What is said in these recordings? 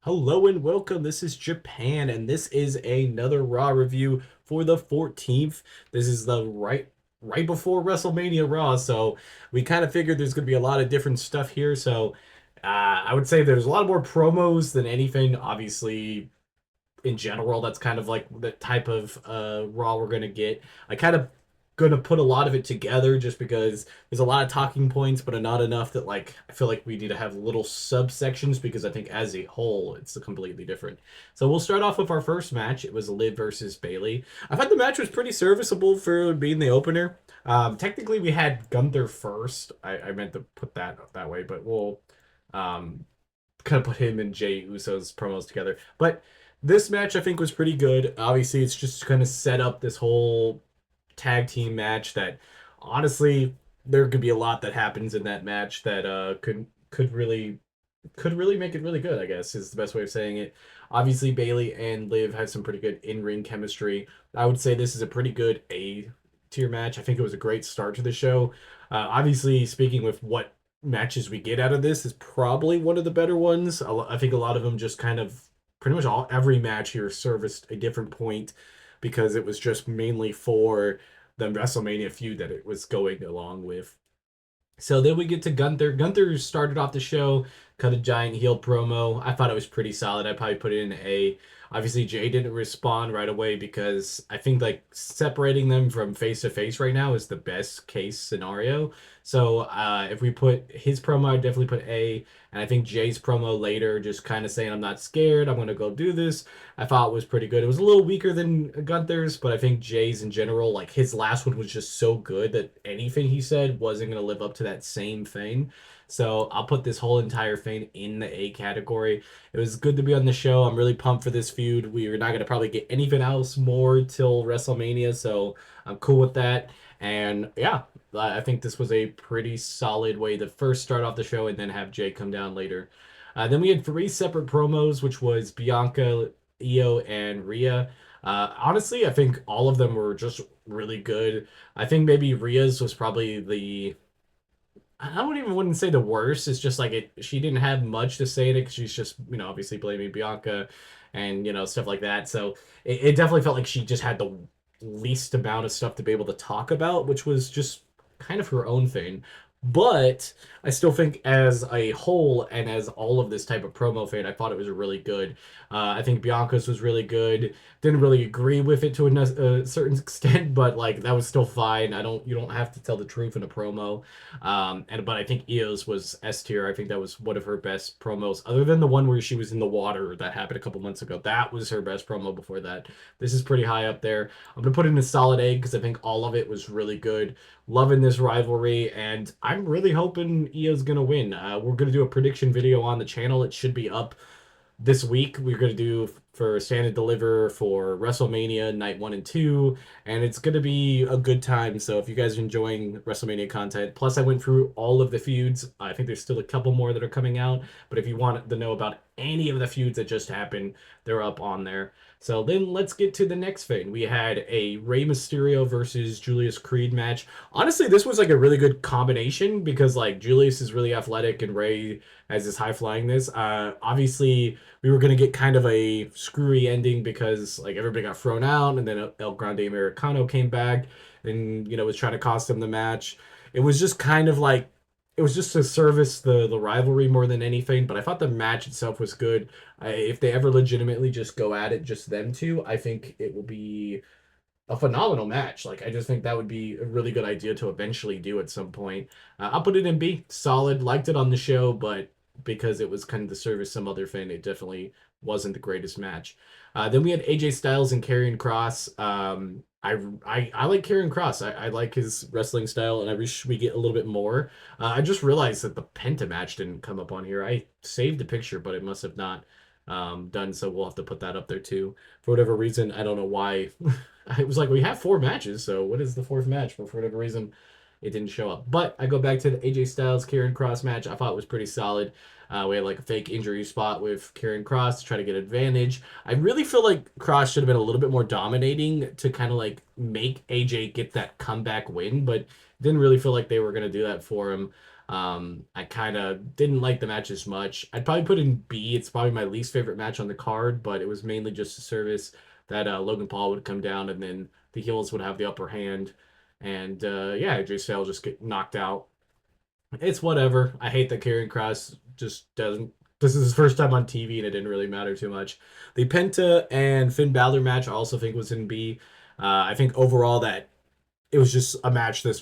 Hello and welcome. This is Japan, and this is another Raw review for the 14th. This is the right before WrestleMania Raw, so we kind of figured there's going to be a lot of different stuff here. So I would say there's a lot more promos than anything. Obviously, in general, that's kind of like the type of Raw we're gonna get. I kind of gonna put a lot of it together just because there's a lot of talking points, but not enough that like I feel like we need to have little subsections because I think as a whole it's completely different. So we'll start off with our first match. It was Liv versus Bailey. I thought the match was pretty serviceable for being the opener. Technically, we had Gunther first. I meant to put that way, but we'll um, kind of put him and Jey Uso's promos together. But this match I think was pretty good. Obviously, it's just kind of set up this whole tag team match that honestly there could be a lot that happens in that match that could really make it really good, I guess is the best way of saying it. Obviously, Bailey and Liv had some pretty good in-ring chemistry. I would say this is a pretty good A tier match. I think it was a great start to the show. Obviously, speaking with what matches we get out of this is probably one of the better ones. I think a lot of them just kind of pretty much every match here serviced a different point because it was just mainly for the WrestleMania feud that it was going along with. So then we get to Gunther. Gunther started off the show, cut a giant heel promo. I thought it was pretty solid. I'd probably put it in A. Obviously, Jay didn't respond right away because I think like separating them from face to face right now is the best case scenario. So if we put his promo, I'd definitely put A. And I think Jay's promo later, just kind of saying, I'm not scared. I'm going to go do this. I thought was pretty good. It was a little weaker than Gunther's, but I think Jay's in general, like his last one was just so good that anything he said wasn't going to live up to that same thing. So I'll put this whole entire thing in the A category. It was good to be on the show. I'm really pumped for this feud. We are not going to probably get anything else more till WrestleMania, so I'm cool with that. And yeah, I think this was a pretty solid way to first start off the show and then have Jay come down later. Then we had three separate promos, which was Bianca, Io, and Rhea. Honestly, I think all of them were just really good. I think maybe Rhea's was probably wouldn't say the worst. It's just like she didn't have much to say in it because she's just, obviously blaming Bianca and, stuff like that. So it definitely felt like she just had the least amount of stuff to be able to talk about, which was just kind of her own thing. But I still think, as a whole, and as all of this type of promo fan, I thought it was really good. I think Bianca's was really good. Didn't really agree with it to a certain extent, but like that was still fine. You don't have to tell the truth in a promo. But I think Io's was S tier. I think that was one of her best promos, other than the one where she was in the water that happened a couple months ago. That was her best promo before that. This is pretty high up there. I'm gonna put it in a solid A because I think all of it was really good. Loving this rivalry, and I'm really hoping Io's gonna win. We're gonna do a prediction video on the channel. It should be up this week. We're going to do for Stand and Deliver for WrestleMania night 1 and 2, and it's going to be a good time. So if you guys are enjoying WrestleMania content, plus I went through all of the feuds. I think there's still a couple more that are coming out, but if you want to know about any of the feuds that just happened, they're up on there. So then let's get to the next thing. We had a Rey Mysterio versus Julius Creed match. Honestly, this was like a really good combination because like Julius is really athletic and Rey has this high flyingness. Obviously, we were gonna get kind of a screwy ending because like everybody got thrown out, and then El Grande Americano came back and was trying to cost him the match. It was just kind of like it was just to service the rivalry more than anything. But I thought the match itself was good. If they ever legitimately just go at it, just them two, I think it will be a phenomenal match. Like I just think that would be a really good idea to eventually do at some point. I'll put it in B. Solid. Liked it on the show, but because it was kind of the service some other thing, it definitely wasn't the greatest match. Then we had AJ Styles and Karrion Kross. I like Karrion Kross. I like his wrestling style, and I wish we get a little bit more. I just realized that the Penta match didn't come up on here. I saved the picture, but it must have not done, so we'll have to put that up there too. For whatever reason, I don't know why. I was like, we have four matches, so what is the fourth match? But for whatever reason, it didn't show up. But I go back to the AJ Styles Karrion Kross match. I thought it was pretty solid. We had like a fake injury spot with Karrion Kross to try to get advantage. I really feel like Kross should have been a little bit more dominating to kind of like make AJ get that comeback win, but didn't really feel like they were going to do that for him. I kind of didn't like the match as much. I'd probably put in B. It's probably my least favorite match on the card, but it was mainly just a service that Logan Paul would come down and then the heels would have the upper hand. And yeah, AJ Styles just get knocked out. It's whatever. I hate that Karrion Kross just doesn't. This is his first time on TV, and it didn't really matter too much. The Penta and Finn Balor match, I also think was in B. I think overall that it was just a match that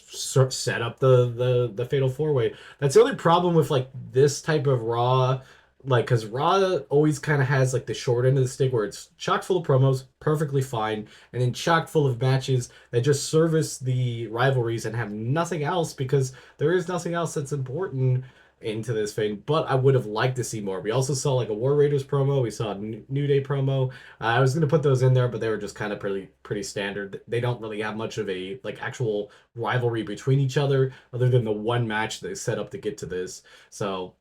set up the fatal four way. That's the only problem with like this type of Raw, like because Raw always kind of has like the short end of the stick where it's chock full of promos, perfectly fine, and then chock full of matches that just service the rivalries and have nothing else because there is nothing else that's important into this thing. But I would have liked to see more. We also saw like a War Raiders promo. We saw a New Day promo. I was gonna put those in there, but they were just kind of pretty standard. They don't really have much of a like actual rivalry between each other, other than the one match they set up to get to this. So,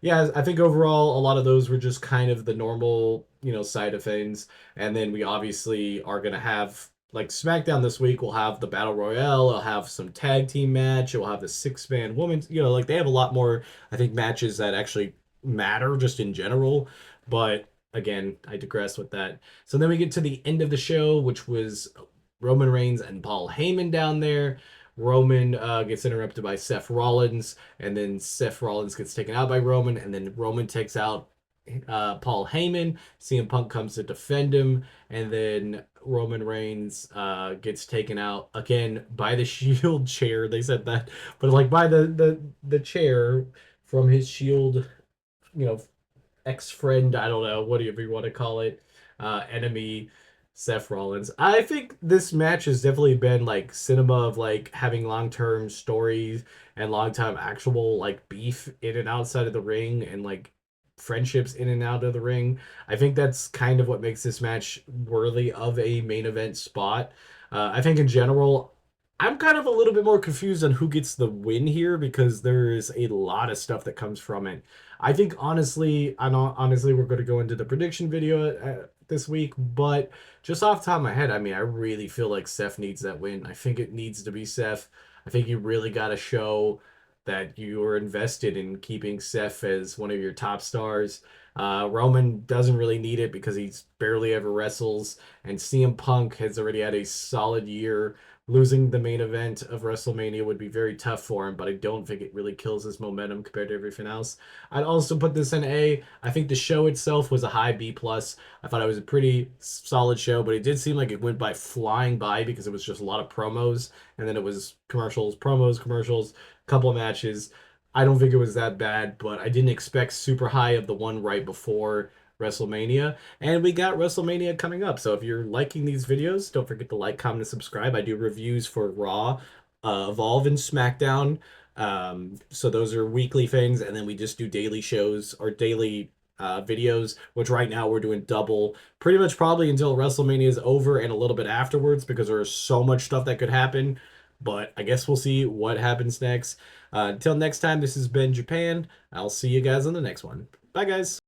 yeah, I think overall a lot of those were just kind of the normal, side of things. And then we obviously are gonna have like SmackDown this week. We'll have the Battle Royale. I'll have some tag team match. We'll have the six-man woman. Like they have a lot more, I think, matches that actually matter just in general. But again, I digress with that. So then we get to the end of the show, which was Roman Reigns and Paul Heyman down there. Roman gets interrupted by Seth Rollins, and then Seth Rollins gets taken out by Roman, and then Roman takes out Paul Heyman. CM Punk comes to defend him, and then Roman Reigns gets taken out again by the Shield chair. They said that, but like by the chair from his Shield, you know, ex-friend, I don't know, whatever you want to call it, enemy, Seth Rollins. I think this match has definitely been like cinema of like having long-term stories and long-time actual like beef in and outside of the ring and like friendships in and out of the ring. I think that's kind of what makes this match worthy of a main event spot. I think in general, I'm kind of a little bit more confused on who gets the win here because there's a lot of stuff that comes from it. I think honestly, honestly we're going to go into the prediction video this week, but just off the top of my head, I mean, I really feel like Seth needs that win. I think it needs to be Seth. I think you really got to show that you are invested in keeping Seth as one of your top stars. Roman doesn't really need it because he's barely ever wrestles, and CM Punk has already had a solid year. Losing the main event of WrestleMania would be very tough for him, but I don't think it really kills his momentum compared to everything else. I'd also put this in A. I think the show itself was a high B plus. I thought it was a pretty solid show, but it did seem like it went by flying by because it was just a lot of promos, and then it was commercials, promos, commercials, couple of matches. I don't think it was that bad, but I didn't expect super high of the one right before WrestleMania. And we got WrestleMania coming up. So if you're liking these videos, don't forget to like, comment, and subscribe. I do reviews for Raw, Evolve, and SmackDown. So those are weekly things. And then we just do daily shows or daily videos, which right now we're doing double pretty much probably until WrestleMania is over and a little bit afterwards because there's so much stuff that could happen. But I guess we'll see what happens next. Until next time, this has been Japan. I'll see you guys on the next one. Bye, guys.